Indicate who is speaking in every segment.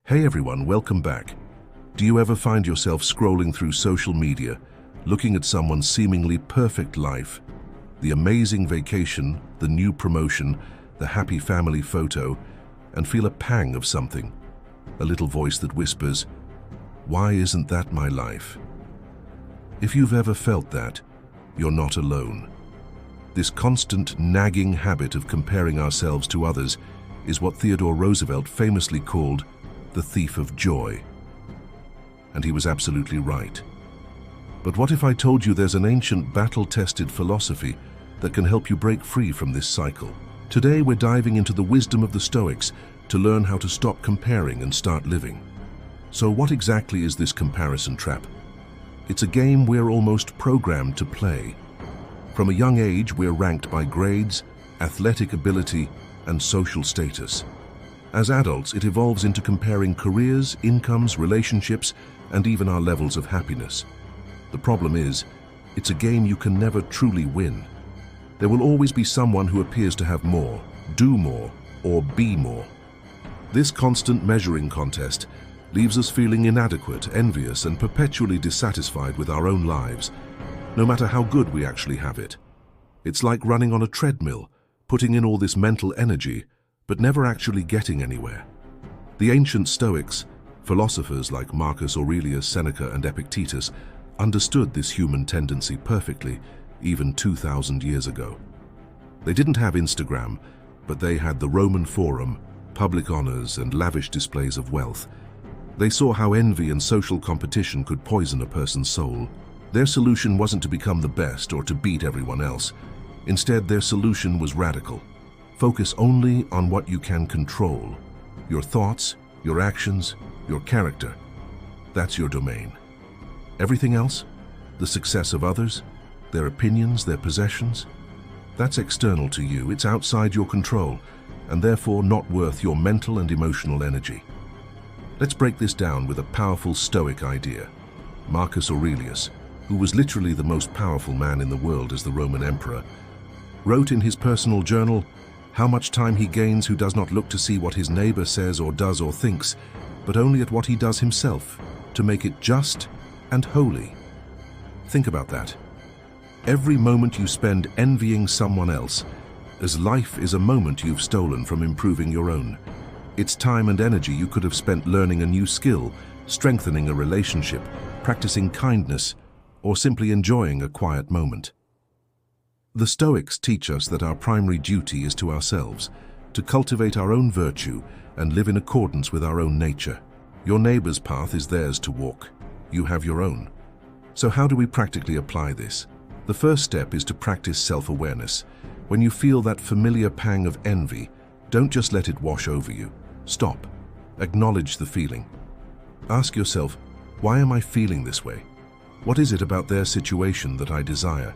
Speaker 1: Hey everyone, welcome back. Do you ever find yourself scrolling through social media, looking at someone's seemingly perfect life, the amazing vacation, the new promotion, the happy family photo, and feel a pang of something, a little voice that whispers, "Why isn't that my life?" If you've ever felt that, you're not alone. This constant nagging habit of comparing ourselves to others is what Theodore Roosevelt famously called the thief of joy. And he was absolutely right. But what if I told you there's an ancient battle-tested philosophy that can help you break free from this cycle? Today we're diving into the wisdom of the Stoics to learn how to stop comparing and start living. So what exactly is this comparison trap? It's a game we're almost programmed to play. From a young age, we're ranked by grades, athletic ability, and social status. As adults, it evolves into comparing careers, incomes, relationships, and even our levels of happiness. The problem is, it's a game you can never truly win. There will always be someone who appears to have more, do more, or be more. This constant measuring contest leaves us feeling inadequate, envious, and perpetually dissatisfied with our own lives, no matter how good we actually have it. It's like running on a treadmill, putting in all this mental energy, but never actually getting anywhere. The ancient Stoics, philosophers like Marcus Aurelius, Seneca, and Epictetus, understood this human tendency perfectly, even 2,000 years ago. They didn't have Instagram, but they had the Roman Forum, public honors, and lavish displays of wealth. They saw how envy and social competition could poison a person's soul. Their solution wasn't to become the best or to beat everyone else. Instead, their solution was radical. Focus only on what you can control. Your thoughts, your actions, your character. That's your domain. Everything else, the success of others, their opinions, their possessions, that's external to you. It's outside your control, and therefore not worth your mental and emotional energy. Let's break this down with a powerful Stoic idea. Marcus Aurelius, who was literally the most powerful man in the world as the Roman emperor, wrote in his personal journal how much time he gains who does not look to see what his neighbor says or does or thinks, but only at what he does himself, to make it just and holy. Think about that. Every moment you spend envying someone else, as life is a moment you've stolen from improving your own. It's time and energy you could have spent learning a new skill, strengthening a relationship, practicing kindness, or simply enjoying a quiet moment. The Stoics teach us that our primary duty is to ourselves, to cultivate our own virtue and live in accordance with our own nature. Your neighbor's path is theirs to walk. You have your own. So how do we practically apply this? The first step is to practice self-awareness. When you feel that familiar pang of envy, don't just let it wash over you. Stop. Acknowledge the feeling. Ask yourself, why am I feeling this way? What is it about their situation that I desire?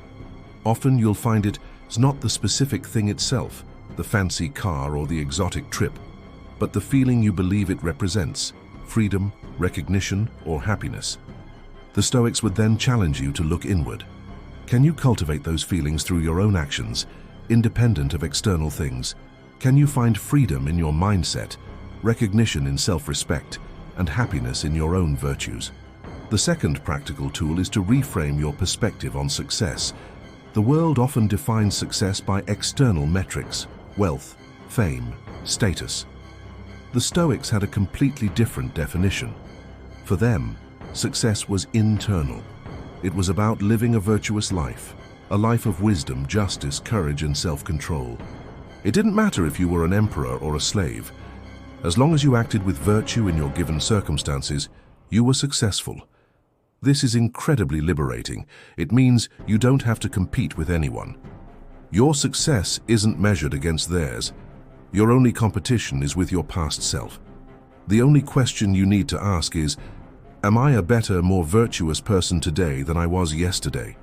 Speaker 1: Often you'll find it's not the specific thing itself, the fancy car or the exotic trip, but the feeling you believe it represents, freedom, recognition, or happiness. The Stoics would then challenge you to look inward. Can you cultivate those feelings through your own actions, independent of external things? Can you find freedom in your mindset, recognition in self-respect, and happiness in your own virtues? The second practical tool is to reframe your perspective on success. The world often defines success by external metrics, wealth, fame, status. The Stoics had a completely different definition. For them, success was internal. It was about living a virtuous life, a life of wisdom, justice, courage, and self-control. It didn't matter if you were an emperor or a slave. As long as you acted with virtue in your given circumstances, you were successful. This is incredibly liberating. It means you don't have to compete with anyone. Your success isn't measured against theirs. Your only competition is with your past self. The only question you need to ask is, am I a better, more virtuous person today than I was yesterday?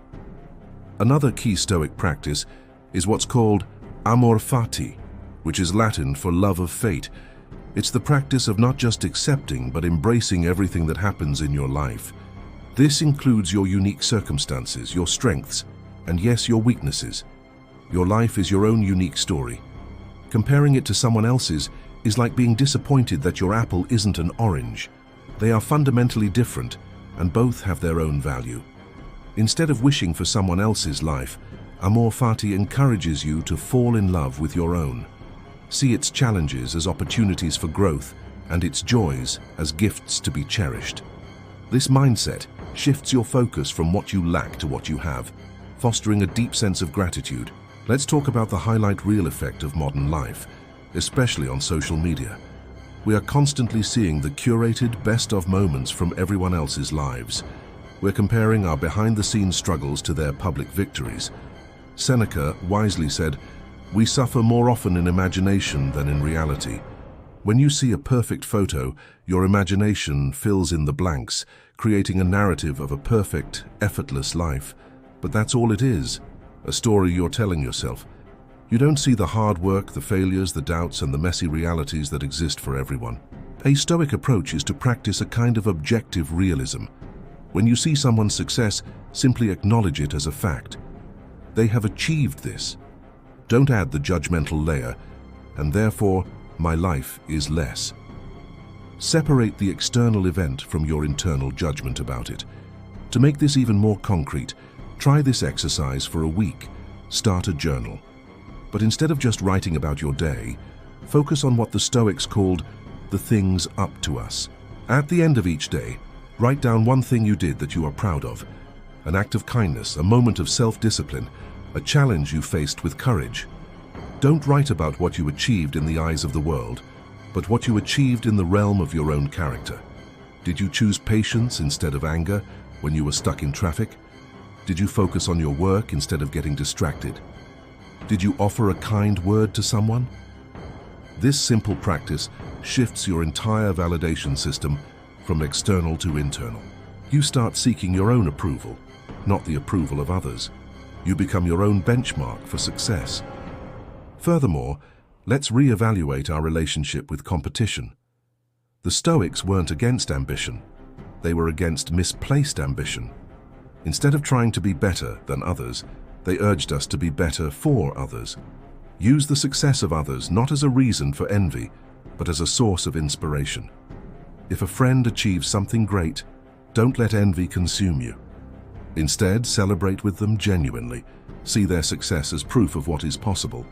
Speaker 1: Another key Stoic practice is what's called amor fati, which is Latin for love of fate. It's the practice of not just accepting, but embracing everything that happens in your life. This includes your unique circumstances, your strengths, and yes, your weaknesses. Your life is your own unique story. Comparing it to someone else's is like being disappointed that your apple isn't an orange. They are fundamentally different, and both have their own value. Instead of wishing for someone else's life, Amor Fati encourages you to fall in love with your own. See its challenges as opportunities for growth and its joys as gifts to be cherished. This mindset shifts your focus from what you lack to what you have, fostering a deep sense of gratitude. Let's talk about the highlight reel effect of modern life, especially on social media. We are constantly seeing the curated best-of moments from everyone else's lives. We're comparing our behind-the-scenes struggles to their public victories. Seneca wisely said, "We suffer more often in imagination than in reality." When you see a perfect photo, your imagination fills in the blanks, creating a narrative of a perfect, effortless life. But that's all it is, a story you're telling yourself. You don't see the hard work, the failures, the doubts, and the messy realities that exist for everyone. A Stoic approach is to practice a kind of objective realism. When you see someone's success, simply acknowledge it as a fact. They have achieved this. Don't add the judgmental layer, and therefore, my life is less. Separate the external event from your internal judgment about it. To make this even more concrete, try this exercise for a week. Start a journal. But instead of just writing about your day, focus on what the Stoics called the things up to us. At the end of each day, write down one thing you did that you are proud of, an act of kindness, a moment of self-discipline, a challenge you faced with courage. Don't write about what you achieved in the eyes of the world, but what you achieved in the realm of your own character. Did you choose patience instead of anger when you were stuck in traffic? Did you focus on your work instead of getting distracted? Did you offer a kind word to someone? This simple practice shifts your entire validation system from external to internal. You start seeking your own approval, not the approval of others. You become your own benchmark for success. Furthermore, let's re-evaluate our relationship with competition. The Stoics weren't against ambition. They were against misplaced ambition. Instead of trying to be better than others, they urged us to be better for others. Use the success of others not as a reason for envy, but as a source of inspiration. If a friend achieves something great, don't let envy consume you. Instead, celebrate with them genuinely. See their success as proof of what is possible.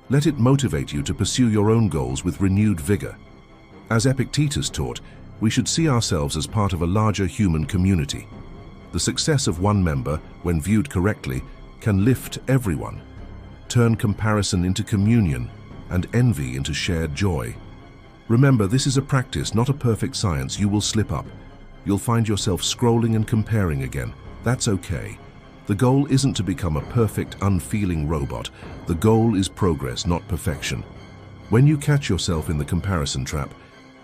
Speaker 1: Let it motivate you to pursue your own goals with renewed vigor. As Epictetus taught, we should see ourselves as part of a larger human community. The success of one member, when viewed correctly, can lift everyone, turn comparison into communion, and envy into shared joy. Remember, this is a practice, not a perfect science. You will slip up. You'll find yourself scrolling and comparing again. That's okay. The goal isn't to become a perfect, unfeeling robot. The goal is progress, not perfection. When you catch yourself in the comparison trap,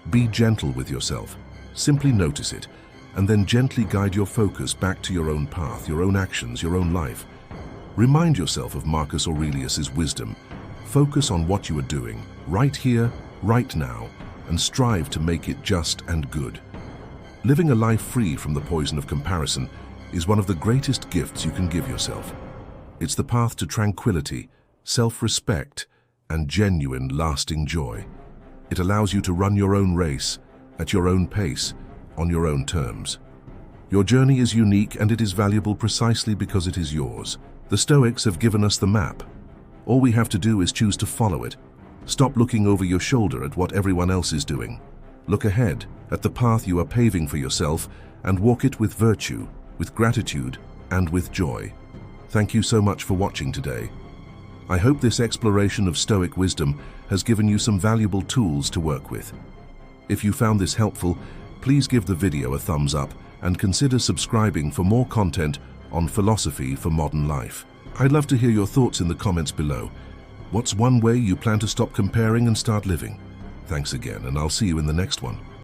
Speaker 1: be gentle with yourself. Simply notice it, and then gently guide your focus back to your own path, your own actions, your own life. Remind yourself of Marcus Aurelius's wisdom. Focus on what you are doing, right here, right now, and strive to make it just and good. Living a life free from the poison of comparison is one of the greatest gifts you can give yourself. It's the path to tranquility, self-respect, and genuine, lasting joy. It allows you to run your own race, at your own pace, on your own terms. Your journey is unique, and it is valuable precisely because it is yours. The Stoics have given us the map. All we have to do is choose to follow it. Stop looking over your shoulder at what everyone else is doing. Look ahead at the path you are paving for yourself and walk it with virtue, with gratitude, and with joy. Thank you so much for watching today. I hope this exploration of Stoic wisdom has given you some valuable tools to work with. If you found this helpful, please give the video a thumbs up and consider subscribing for more content on philosophy for modern life. I'd love to hear your thoughts in the comments below. What's one way you plan to stop comparing and start living? Thanks again, and I'll see you in the next one.